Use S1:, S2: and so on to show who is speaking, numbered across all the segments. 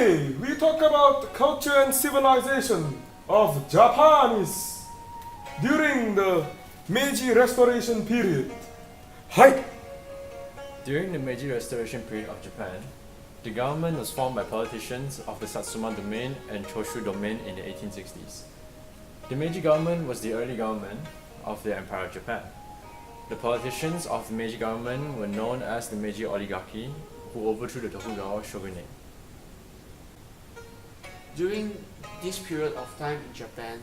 S1: Today we talk about the culture and civilization of Japanese during the Meiji Restoration period. Hi!
S2: During the Meiji Restoration period of Japan, the government was formed by politicians of the Satsuma domain and Choshu domain in the 1860s. The Meiji government was the early government of the Empire of Japan. The politicians of the Meiji government were known as the Meiji oligarchy, who overthrew the Tokugawa shogunate.
S3: During this period of time in Japan,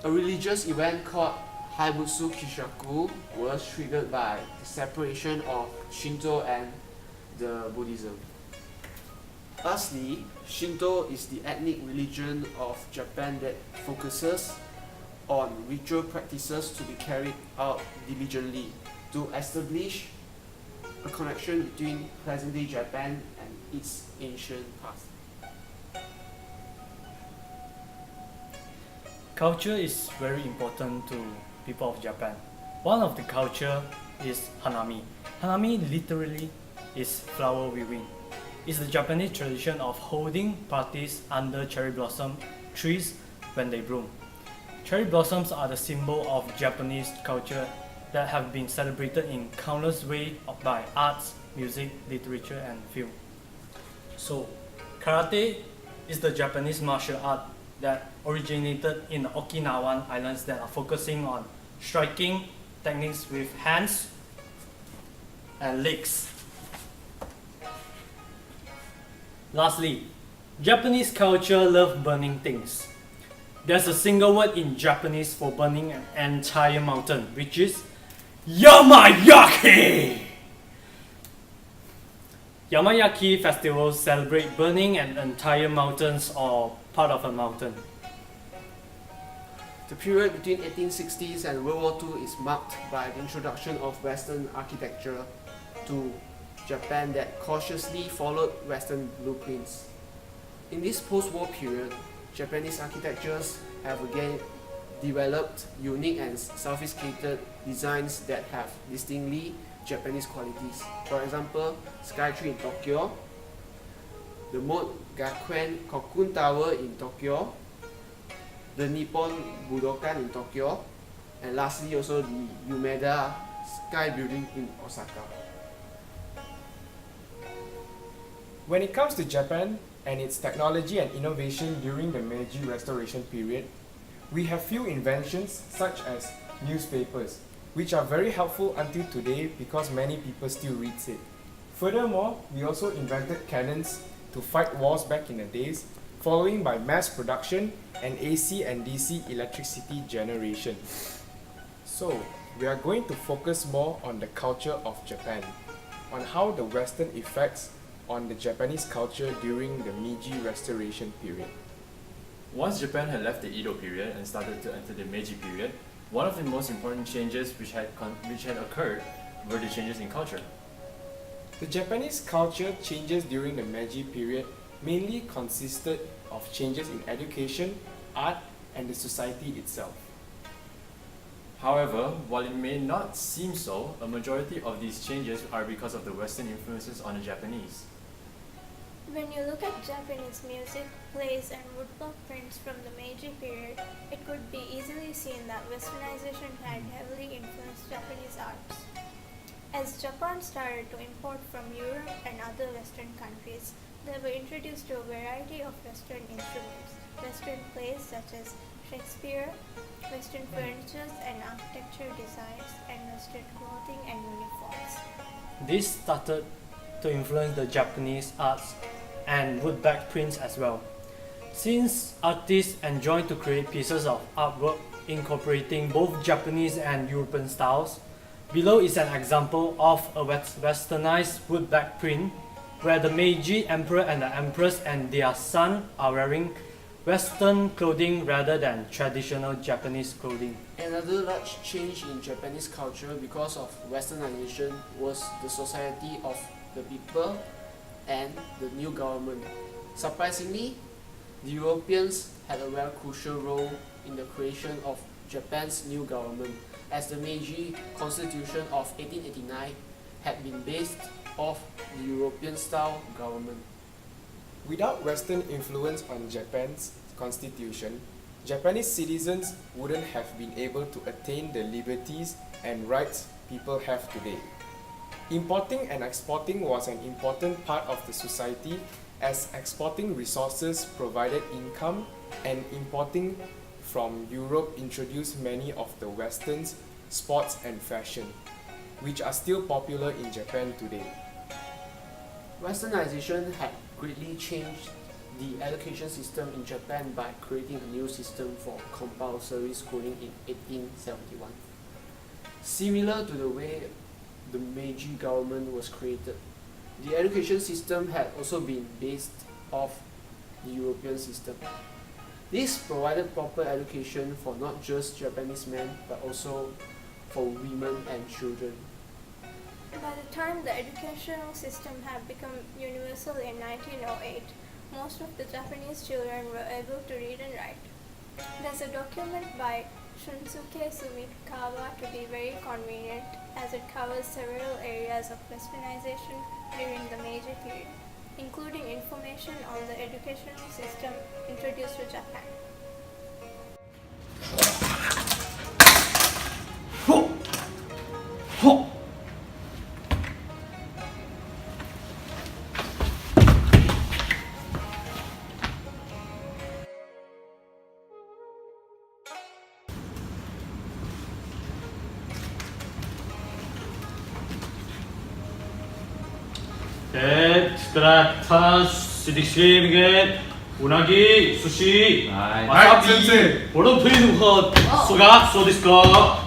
S3: a religious event called Haibutsu Kishaku was triggered by the separation of Shinto and the Buddhism. Firstly, Shinto is the ethnic religion of Japan that focuses on ritual practices to be carried out diligently to establish a connection between present-day Japan and its ancient past.
S4: Culture is very important to people of Japan. One of the culture is Hanami. Hanami literally is flower weaving. It's the Japanese tradition of holding parties under cherry blossom trees when they bloom. Cherry blossoms are the symbol of Japanese culture that have been celebrated in countless ways by arts, music, literature, and film. So, karate is the Japanese martial art that originated in the Okinawan islands that are focusing on striking techniques with hands and legs. Lastly, Japanese culture love burning things. There's a single word in Japanese for burning an entire mountain, which is Yamayaki! Yamayaki festivals celebrate burning an entire mountains or part of a mountain.
S3: The period between 1860s and World War II is marked by the introduction of Western architecture to Japan that cautiously followed Western blueprints. In this post-war period, Japanese architectures have again developed unique and sophisticated designs that have distinctly Japanese qualities. For example, Skytree in Tokyo, the Mok Khye Zen Tower in Tokyo, the Nippon Budokan in Tokyo, and lastly also the Yoome Sky Building in Osaka.
S1: When it comes to Japan and its technology and innovation during the Meiji Restoration period, we have few inventions such as newspapers, which are very helpful until today because many people still read it. Furthermore, we also invented cannons to fight wars back in the days, following by mass production and AC and DC electricity generation. So, we are going to focus more on the culture of Japan, on how the Western effects on the Japanese culture during the Meiji Restoration period.
S2: Once Japan had left the Edo period and started to enter the Meiji period, one of the most important changes which had occurred were the changes in culture.
S1: The Japanese culture changes during the Meiji period mainly consisted of changes in education, art, and the society itself.
S2: However, while it may not seem so, a majority of these changes are because of the Western influences on the Japanese.
S5: When you look at Japanese music, plays, and woodblock prints from the Meiji period, it could be easily seen that Westernization had heavily influenced Japanese arts. As Japan started to import from Europe and other Western countries, they were introduced to a variety of Western instruments, Western plays such as Shakespeare, Western furniture and architecture designs, and Western clothing and uniforms.
S4: This started to influence the Japanese arts and woodback prints as well. Since artists enjoyed to create pieces of artwork incorporating both Japanese and European styles, below is an example of a westernized woodback print where the Meiji Emperor and the Empress and their son are wearing Western clothing rather than traditional Japanese clothing.
S3: Another large change in Japanese culture because of Westernization was the society of the people and the new government. Surprisingly, the Europeans had a very crucial role in the creation of Japan's new government, as the Meiji Constitution of 1889 had been based off the European-style government.
S1: Without Western influence on Japan's constitution, Japanese citizens wouldn't have been able to attain the liberties and rights people have today. Importing and exporting was an important part of the society, as exporting resources provided income and importing from Europe introduced many of the Western's sports and fashion, which are still popular in Japan today.
S3: Westernization had greatly changed the education system in Japan by creating a new system for compulsory schooling in 1871. Similar to the way the Meiji government was created, the education system had also been based off the European system. This provided proper education for not just Japanese men but also for women and children.
S5: By the time the educational system had become universal in 1908, most of the Japanese children were able to read and write. There's a document by Shunsuke Sumikawa to be very convenient, as it covers several areas of westernization during the Meiji period, including information on the educational system introduced to Japan.
S6: Sedikit unagi, sushi,
S1: Right,
S6: wasabi,
S1: sensei.
S6: bolong tui nuhot, soga, so desu ka?